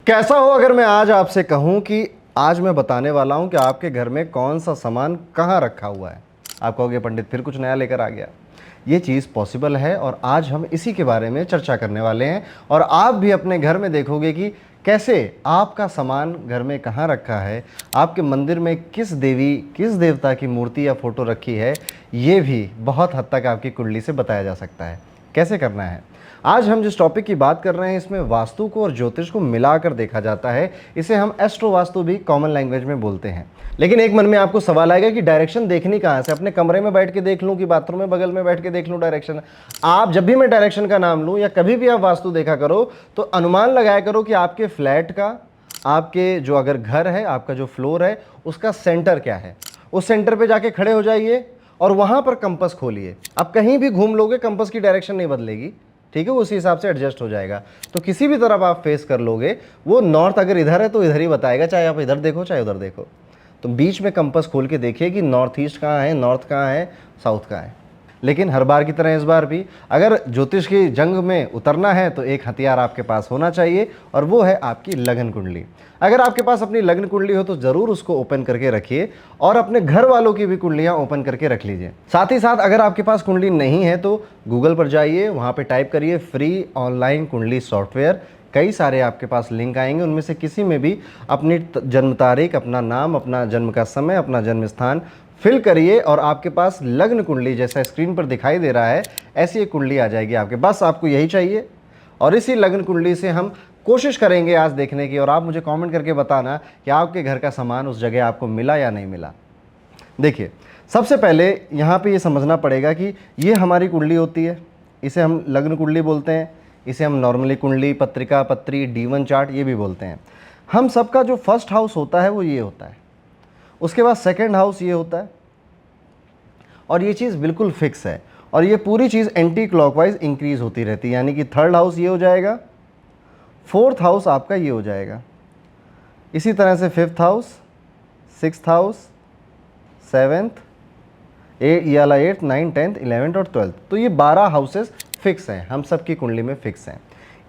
कैसा हो अगर मैं आज आपसे कहूं कि आज मैं बताने वाला हूं कि आपके घर में कौन सा सामान कहां रखा हुआ है। आप कहोगे पंडित फिर कुछ नया लेकर आ गया। ये चीज़ पॉसिबल है और आज हम इसी के बारे में चर्चा करने वाले हैं। और आप भी अपने घर में देखोगे कि कैसे आपका सामान घर में कहाँ रखा है, आपके मंदिर में किस देवी किस देवता की मूर्ति या फोटो रखी है, ये भी बहुत हद तक आपकी कुंडली से बताया जा सकता है। कैसे करना है, आज हम जिस टॉपिक की बात कर रहे हैं इसमें वास्तु को और ज्योतिष को मिलाकर देखा जाता है। इसे हम एस्ट्रो वास्तु भी कॉमन लैंग्वेज में बोलते हैं। लेकिन एक मन में आपको सवाल आएगा कि डायरेक्शन देखनी कहाँ से, अपने कमरे में बैठ के देख लूँ कि बाथरूम में बगल में बैठ के देख लूँ डायरेक्शन। आप जब भी मैं डायरेक्शन का नाम लूँ या कभी भी आप वास्तु देखा करो तो अनुमान लगाया करो कि आपके फ्लैट का, आपके जो अगर घर है, आपका जो फ्लोर है, उसका सेंटर क्या है। उस सेंटर पे जाके खड़े हो जाइए और वहाँ पर कंपास खोलिए। आप कहीं भी घूम लोगे कंपास की डायरेक्शन नहीं बदलेगी, ठीक है, उसी हिसाब से एडजस्ट हो जाएगा। तो किसी भी तरफ आप फेस कर लोगे, वो नॉर्थ अगर इधर है तो इधर ही बताएगा, चाहे आप इधर देखो चाहे उधर देखो। तो बीच में कंपास खोल के देखिए कि नॉर्थ ईस्ट कहाँ है, नॉर्थ कहाँ है, साउथ कहाँ है। लेकिन हर बार की तरह इस बार भी अगर ज्योतिष की जंग में उतरना है तो एक हथियार आपके पास होना चाहिए और वो है आपकी लग्न कुंडली। अगर आपके पास अपनी लग्न कुंडली हो तो ज़रूर उसको ओपन करके रखिए और अपने घर वालों की भी कुंडलियाँ ओपन करके रख लीजिए। साथ ही साथ अगर आपके पास कुंडली नहीं है तो गूगल पर जाइए, वहाँ पे टाइप करिए फ्री ऑनलाइन कुंडली सॉफ्टवेयर। कई सारे आपके पास लिंक आएंगे, उनमें से किसी में भी अपनी जन्म तारीख, अपना नाम, अपना जन्म का समय, अपना जन्म स्थान फिल करिए और आपके पास लग्न कुंडली जैसा स्क्रीन पर दिखाई दे रहा है ऐसी एक कुंडली आ जाएगी आपके। बस आपको यही चाहिए और इसी लग्न कुंडली से हम कोशिश करेंगे आज देखने की, और आप मुझे कमेंट करके बताना कि आपके घर का सामान उस जगह आपको मिला या नहीं मिला। देखिए, सबसे पहले यहाँ पे ये समझना पड़ेगा कि ये हमारी कुंडली होती है, इसे हम लग्न कुंडली बोलते हैं। इसे हम नॉर्मली कुंडली, पत्रिका, पत्री, D1 चार्ट ये भी बोलते हैं। हम सबका जो फर्स्ट हाउस होता है वो ये होता है, उसके बाद सेकंड हाउस ये होता है और ये चीज़ बिल्कुल फिक्स है। और ये पूरी चीज़ एंटी क्लॉकवाइज इंक्रीज होती रहती है, यानी कि थर्ड हाउस ये हो जाएगा, फोर्थ हाउस आपका ये हो जाएगा, इसी तरह से fifth house, sixth house, seventh, ये वाला 8th, 9th, 10th, 11th और 12th। तो ये 12 हाउसेस फिक्स हैं, हम सबकी कुंडली में फिक्स हैं।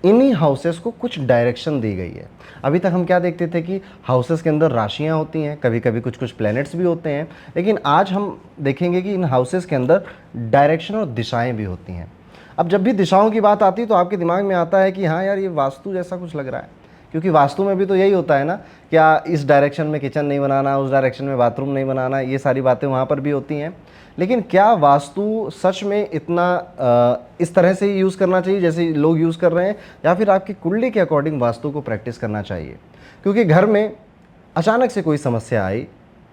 इन्हीं हाउसेस को कुछ डायरेक्शन दी गई है। अभी तक हम क्या देखते थे कि हाउसेस के अंदर राशियां होती हैं, कभी कभी कुछ कुछ प्लैनेट्स भी होते हैं, लेकिन आज हम देखेंगे कि इन हाउसेस के अंदर डायरेक्शन और दिशाएं भी होती हैं। अब जब भी दिशाओं की बात आती है तो आपके दिमाग में आता है कि हाँ यार, ये वास्तु जैसा कुछ लग रहा है, क्योंकि वास्तु में भी तो यही होता है ना, क्या इस डायरेक्शन में किचन नहीं बनाना, उस डायरेक्शन में बाथरूम नहीं बनाना, ये सारी बातें वहाँ पर भी होती हैं। लेकिन क्या वास्तु सच में इतना इस तरह से यूज़ करना चाहिए जैसे लोग यूज़ कर रहे हैं, या फिर आपकी कुंडली के अकॉर्डिंग वास्तु को प्रैक्टिस करना चाहिए? क्योंकि घर में अचानक से कोई समस्या आई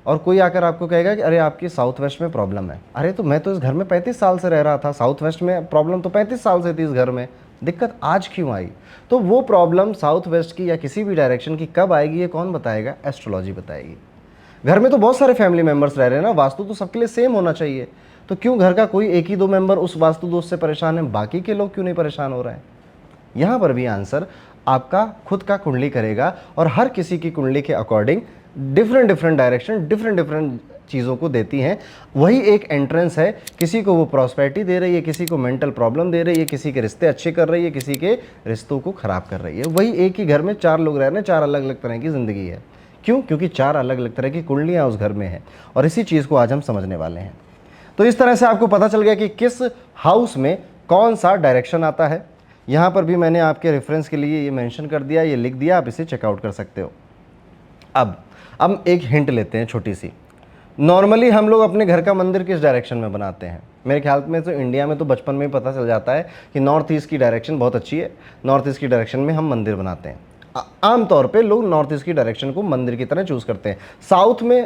और कोई आकर आपको कहेगा कि अरे आपकी साउथ वेस्ट में प्रॉब्लम है। अरे तो मैं तो इस घर में 35 साल से रह रहा था, साउथ वेस्ट में प्रॉब्लम तो 35 साल से थी इस घर में, दिक्कत आज क्यों आई? तो वो प्रॉब्लम साउथ वेस्ट की या किसी भी डायरेक्शन की कब आएगी ये कौन बताएगा? एस्ट्रोलॉजी बताएगी। घर में तो बहुत सारे फैमिली मेंबर्स रह रहे हैं ना, वास्तु तो सबके लिए सेम होना चाहिए। तो क्यों घर का कोई एक ही दो मेंबर उस वास्तु दोष से परेशान है, बाकी के लोग क्यों नहीं परेशान हो रहे हैं? यहाँ पर भी आंसर आपका खुद का कुंडली करेगा और हर किसी की कुंडली के according different different direction different different चीज़ों को देती हैं। वही एक एंट्रेंस है, किसी को वो प्रॉस्पेरिटी दे रही है, किसी को मेंटल प्रॉब्लम दे रही है, किसी के रिश्ते अच्छे कर रही है, किसी के रिश्तों को ख़राब कर रही है। वही एक ही घर में 4 लोग रह रहे हैं, 4 अलग अलग तरह की ज़िंदगी है। क्यों? क्योंकि 4 अलग अलग तरह की कुंडलियाँ उस घर में हैं और इसी चीज़ को आज हम समझने वाले हैं। तो इस तरह से आपको पता चल गया कि किस हाउस में कौन सा डायरेक्शन आता है। यहाँ पर भी मैंने आपके रेफरेंस के लिए ये मेंशन कर दिया, ये लिख दिया, आप इसे चेकआउट कर सकते हो। अब एक हिंट लेते हैं छोटी सी। नॉर्मली हम लोग अपने घर का मंदिर किस डायरेक्शन में बनाते हैं? मेरे ख्याल में तो इंडिया में तो बचपन में ही पता चल जाता है कि नॉर्थ ईस्ट की डायरेक्शन बहुत अच्छी है, नॉर्थ ईस्ट की डायरेक्शन में हम मंदिर बनाते हैं। आमतौर पे लोग नॉर्थ ईस्ट की डायरेक्शन को मंदिर की तरह चूज़ करते हैं।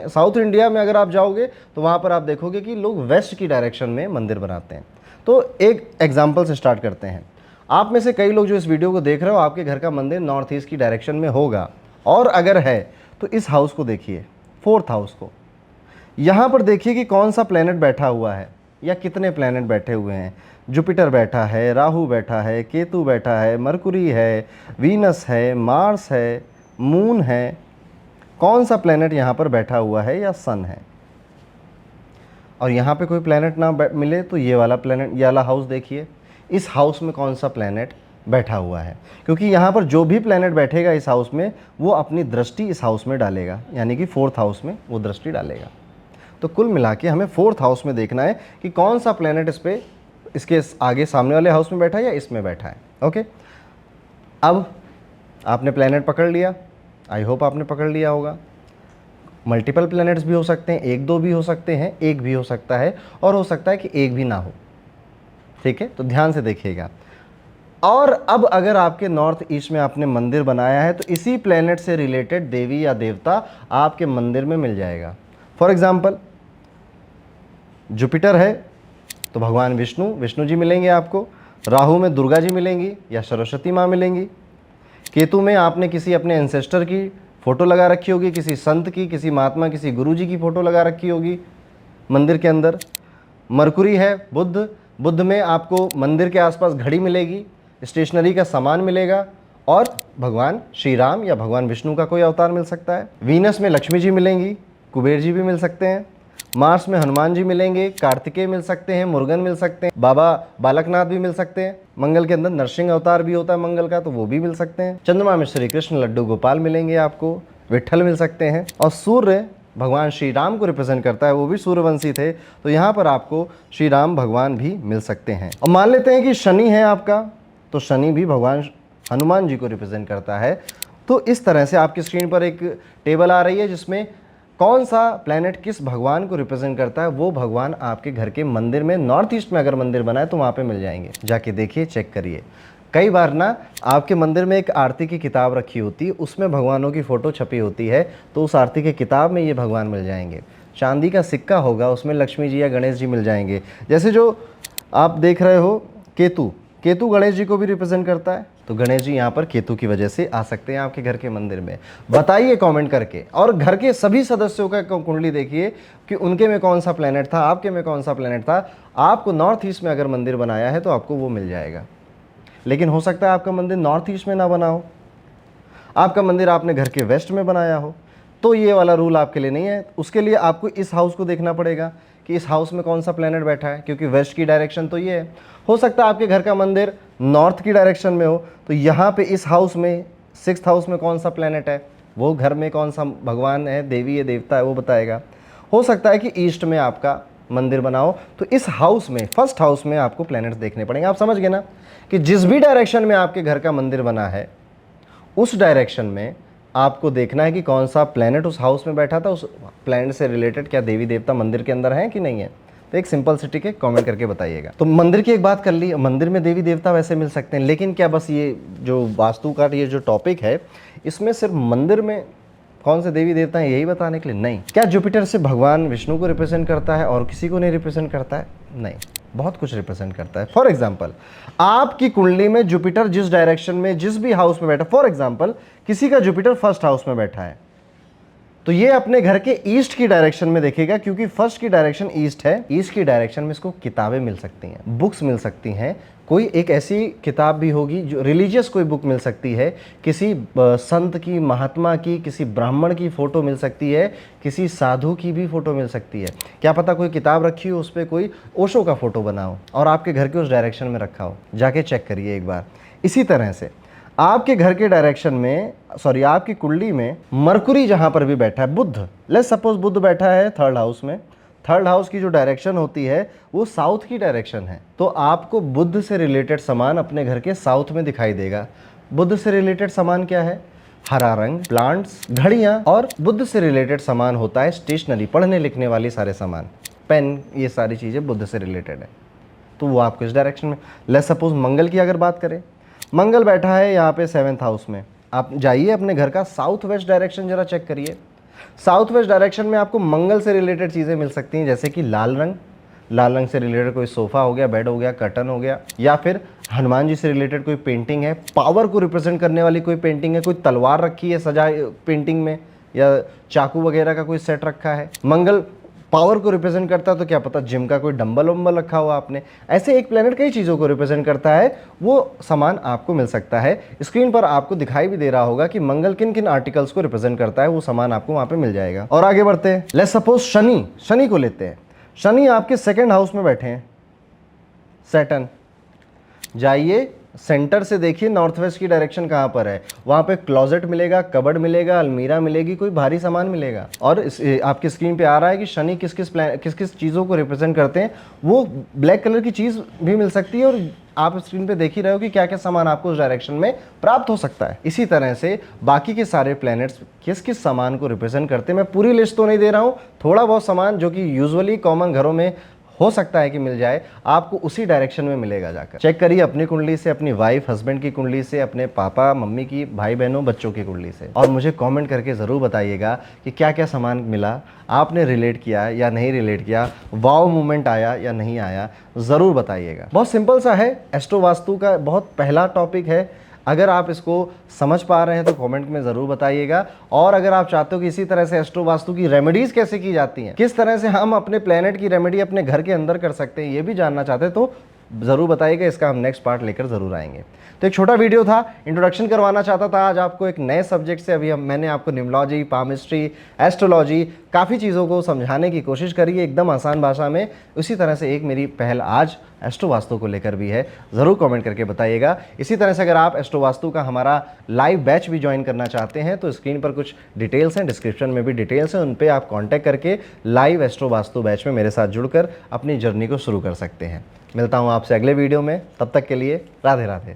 साउथ इंडिया में अगर आप जाओगे तो वहाँ पर आप देखोगे कि लोग वेस्ट की डायरेक्शन में मंदिर बनाते हैं। तो एक एग्जाम्पल से स्टार्ट करते हैं। आप में से कई लोग जो इस वीडियो को देख रहे हो, आपके घर का मंदिर नॉर्थ ईस्ट की डायरेक्शन में होगा, और अगर है तो इस हाउस को देखिए, फोर्थ हाउस को। यहाँ पर देखिए कि कौन सा प्लैनेट बैठा हुआ है या कितने प्लैनेट बैठे हुए हैं। जुपिटर बैठा है, राहु बैठा है, केतु बैठा है, मरकुरी है, वीनस है, मार्स है, मून है। कौन सा प्लैनेट यहाँ पर बैठा हुआ है या सन है? और यहाँ पे कोई प्लैनेट ना मिले तो ये वाला प्लैनेट, ये वाला हाउस देखिए, इस हाउस में कौन सा प्लैनेट बैठा हुआ है, क्योंकि यहाँ पर जो भी प्लैनेट बैठेगा इस हाउस में वो अपनी दृष्टि इस हाउस में डालेगा, यानी कि 4th हाउस में वो दृष्टि डालेगा। तो कुल मिला के हमें 4th हाउस में देखना है कि कौन सा प्लैनेट इस पे, इसके आगे सामने वाले हाउस में बैठा है या इसमें बैठा है। ओके, अब आपने प्लैनेट पकड़ लिया, आई होप आपने पकड़ लिया होगा। मल्टीपल प्लैनेट्स भी हो सकते हैं, 1 2 भी हो सकते हैं, एक भी हो सकता है, और हो सकता है कि एक भी ना हो। ठीक है, तो ध्यान से देखिएगा। और अब अगर आपके नॉर्थ ईस्ट में आपने मंदिर बनाया है तो इसी प्लैनेट से रिलेटेड देवी या देवता आपके मंदिर में मिल जाएगा। फॉर एग्जाम्पल जुपिटर है तो भगवान विष्णु जी मिलेंगे आपको। राहु में दुर्गा जी मिलेंगी या सरस्वती माँ मिलेंगी। केतु में आपने किसी अपने एंसेस्टर की फ़ोटो लगा रखी होगी, किसी संत की, किसी महात्मा, किसी गुरु जी की फ़ोटो लगा रखी होगी मंदिर के अंदर। मरकुरी है बुध में आपको मंदिर के आसपास घड़ी मिलेगी, स्टेशनरी का सामान मिलेगा, और भगवान श्री राम या भगवान विष्णु का कोई अवतार मिल सकता है। वीनस में लक्ष्मी जी मिलेंगी, कुबेर जी भी मिल सकते हैं। मार्स में हनुमान जी मिलेंगे, कार्तिकेय मिल सकते हैं, मुरुगन मिल सकते हैं, बाबा बालकनाथ भी मिल सकते हैं। मंगल के अंदर नरसिंह अवतार भी होता है मंगल का, तो वो भी मिल सकते हैं। चंद्रमा में श्री कृष्ण लड्डू गोपाल मिलेंगे आपको, विट्ठल मिल सकते हैं। और सूर्य भगवान श्री राम को रिप्रेजेंट करता है, वो भी सूर्यवंशी थे, तो यहाँ पर आपको श्री राम भगवान भी मिल सकते हैं। और मान लेते हैं कि शनि है आपका, तो शनि भी भगवान हनुमान जी को रिप्रेजेंट करता है। तो इस तरह से आपकी स्क्रीन पर एक टेबल आ रही है जिसमें कौन सा प्लैनेट किस भगवान को रिप्रेजेंट करता है, वो भगवान आपके घर के मंदिर में, नॉर्थ ईस्ट में अगर मंदिर बना है तो वहाँ पे मिल जाएंगे। जाके देखिए, चेक करिए। कई बार ना आपके मंदिर में एक आरती की किताब रखी होती है, उसमें भगवानों की फ़ोटो छपी होती है, तो उस आरती की किताब में ये भगवान मिल जाएंगे। चांदी का सिक्का होगा, उसमें लक्ष्मी जी या गणेश जी मिल जाएंगे। जैसे जो आप देख रहे हो केतु गणेश जी को भी रिप्रेजेंट करता है, तो गणेश जी यहाँ पर केतु की वजह से आ सकते हैं आपके घर के मंदिर में। बताइए कमेंट करके। और घर के सभी सदस्यों का कुंडली देखिए कि उनके में कौन सा प्लैनेट था, आपके में कौन सा प्लैनेट था। आपको नॉर्थ ईस्ट में अगर मंदिर बनाया है तो आपको वो मिल जाएगा। लेकिन हो सकता है आपका मंदिर नॉर्थ ईस्ट में ना बना हो, आपका मंदिर आपने घर के वेस्ट में बनाया हो, तो ये वाला रूल आपके लिए नहीं है। उसके लिए आपको इस हाउस को देखना पड़ेगा कि इस हाउस में कौन सा प्लैनेट बैठा है, क्योंकि वेस्ट की डायरेक्शन तो ये है। हो सकता है आपके घर का मंदिर नॉर्थ की डायरेक्शन में हो, तो यहाँ पे इस हाउस में 6th हाउस में कौन सा प्लैनेट है, वो घर में कौन सा भगवान है, देवी है, देवता है, वो बताएगा। हो सकता है कि ईस्ट में आपका मंदिर बनाओ, तो इस हाउस में 1st हाउस में आपको प्लैनेट्स देखने पड़ेंगे। आप समझ गए ना कि जिस भी डायरेक्शन में आपके घर का मंदिर बना है उस डायरेक्शन में आपको देखना है कि कौन सा प्लैनेट उस हाउस में बैठा था, उस प्लैनेट से रिलेटेड क्या देवी देवता मंदिर के अंदर हैं कि नहीं है। तो एक सिंपल सी ट्रिक है, कमेंट करके बताइएगा। तो मंदिर की एक बात कर ली, मंदिर में देवी देवता वैसे मिल सकते हैं, लेकिन क्या बस ये जो वास्तु का ये जो टॉपिक है इसमें सिर्फ मंदिर में कौन से देवी देवता हैं यही बताने के लिए नहीं। क्या जुपिटर से भगवान विष्णु को रिप्रेजेंट करता है और किसी को नहीं रिप्रेजेंट करता है? नहीं, बहुत कुछ रिप्रेजेंट करता है। फॉर एग्जाम्पल आपकी कुंडली में जुपिटर जिस डायरेक्शन में जिस भी हाउस में बैठा, फॉर एग्जाम्पल किसी का जुपिटर 1st हाउस में बैठा है, तो ये अपने घर के ईस्ट की डायरेक्शन में देखेगा, क्योंकि 1st की डायरेक्शन ईस्ट है। ईस्ट की डायरेक्शन में इसको किताबें मिल सकती हैं, बुक्स मिल सकती हैं। कोई एक ऐसी किताब भी होगी जो रिलीजियस कोई बुक मिल सकती है, किसी संत की, महात्मा की, किसी ब्राह्मण की फ़ोटो मिल सकती है, किसी साधु की भी फ़ोटो मिल सकती है। क्या पता कोई किताब रखी हो, उस पर कोई ओशो का फ़ोटो बना हो और आपके घर के उस डायरेक्शन में रखा हो। जाके चेक करिए एक बार। इसी तरह से आपके घर के डायरेक्शन में, सॉरी आपकी कुंडली में मरकुरी जहाँ पर भी बैठा है, बुध, लेट्स सपोज बुध बैठा है 3rd हाउस में, 3rd हाउस की जो डायरेक्शन होती है वो साउथ की डायरेक्शन है, तो आपको बुध से रिलेटेड सामान अपने घर के साउथ में दिखाई देगा। बुध से रिलेटेड सामान क्या है? हरा रंग, प्लांट्स, घड़ियाँ, और बुध से रिलेटेड सामान होता है स्टेशनरी, पढ़ने लिखने वाली सारे सामान, पेन, ये सारी चीज़ें बुध से रिलेटेड है, तो वो आपको इस डायरेक्शन में। लेट्स सपोज मंगल की अगर बात करें, मंगल बैठा है यहाँ पे 7th हाउस में। आप जाइए अपने घर का साउथ वेस्ट डायरेक्शन जरा चेक करिए। साउथ वेस्ट डायरेक्शन में आपको मंगल से रिलेटेड चीज़ें मिल सकती हैं, जैसे कि लाल रंग से रिलेटेड कोई सोफ़ा हो गया, बेड हो गया, कर्टन हो गया, या फिर हनुमान जी से रिलेटेड कोई पेंटिंग है, पावर को रिप्रेजेंट करने वाली कोई पेंटिंग है, कोई तलवार रखी है सजा पेंटिंग में, या चाकू वगैरह का कोई सेट रखा है। मंगल पावर को रिप्रेजेंट करता है, तो क्या पता जिम का कोई डंबल वम्बल रखा हुआ आपने। ऐसे एक प्लेनेट कई चीज़ों को रिप्रेजेंट करता है, वो सामान आपको मिल सकता है। स्क्रीन पर आपको दिखाई भी दे रहा होगा कि मंगल किन किन आर्टिकल्स को रिप्रेजेंट करता है, वो सामान आपको वहाँ पे मिल जाएगा। और आगे बढ़ते हैं, लेट्स सपोज शनि को लेते हैं। शनि आपके 2nd हाउस में बैठे हैं, सैटर्न। जाइए सेंटर से देखिए नॉर्थ वेस्ट की डायरेक्शन कहाँ पर है, वहाँ पे क्लोजेट मिलेगा, कबर्ड मिलेगा, अलमीरा मिलेगी, कोई भारी सामान मिलेगा। और आपकी स्क्रीन पे आ रहा है कि शनि किस किस चीज़ों को रिप्रेजेंट करते हैं, वो ब्लैक कलर की चीज़ भी मिल सकती है। और आप स्क्रीन पे देख ही रहे हो कि क्या क्या सामान आपको उस डायरेक्शन में प्राप्त हो सकता है। इसी तरह से बाकी के सारे प्लैनेट्स किस किस सामान को रिप्रेजेंट करते हैं, मैं पूरी लिस्ट तो नहीं दे रहा हूँ, थोड़ा बहुत सामान जो कि यूजुअली कॉमन घरों में हो सकता है कि मिल जाए, आपको उसी डायरेक्शन में मिलेगा। जाकर चेक करिए अपनी कुंडली से, अपनी वाइफ हस्बैंड की कुंडली से, अपने पापा मम्मी की, भाई बहनों बच्चों की कुंडली से, और मुझे कमेंट करके ज़रूर बताइएगा कि क्या क्या सामान मिला, आपने रिलेट किया या नहीं रिलेट किया, वाव मोमेंट आया या नहीं आया, ज़रूर बताइएगा। बहुत सिंपल सा है, एस्ट्रो वास्तु का बहुत पहला टॉपिक है। अगर आप इसको समझ पा रहे हैं तो कमेंट में ज़रूर बताइएगा। और अगर आप चाहते हो कि इसी तरह से एस्ट्रो वास्तु की रेमेडीज़ कैसे की जाती हैं, किस तरह से हम अपने प्लेनेट की रेमेडी अपने घर के अंदर कर सकते हैं, ये भी जानना चाहते हैं तो ज़रूर बताइएगा। इसका हम नेक्स्ट पार्ट लेकर ज़रूर आएंगे। तो एक छोटा वीडियो था, इंट्रोडक्शन करवाना चाहता था आज आपको एक नए सब्जेक्ट से। अभी मैंने आपको न्यूमरोलॉजी, पामिस्ट्री, एस्ट्रोलॉजी, काफ़ी चीज़ों को समझाने की कोशिश करी है एकदम आसान भाषा में। उसी तरह से एक मेरी पहल आज एस्ट्रो वास्तु को लेकर भी है, ज़रूर कमेंट करके बताइएगा। इसी तरह से अगर आप एस्ट्रो वास्तु का हमारा लाइव बैच भी ज्वाइन करना चाहते हैं तो स्क्रीन पर कुछ डिटेल्स हैं, डिस्क्रिप्शन में भी डिटेल्स हैं, उन पे आप कांटेक्ट करके लाइव एस्ट्रो वास्तु बैच में मेरे साथ जुड़कर अपनी जर्नी को शुरू कर सकते हैं। मिलता हूँ आपसे अगले वीडियो में, तब तक के लिए राधे राधे।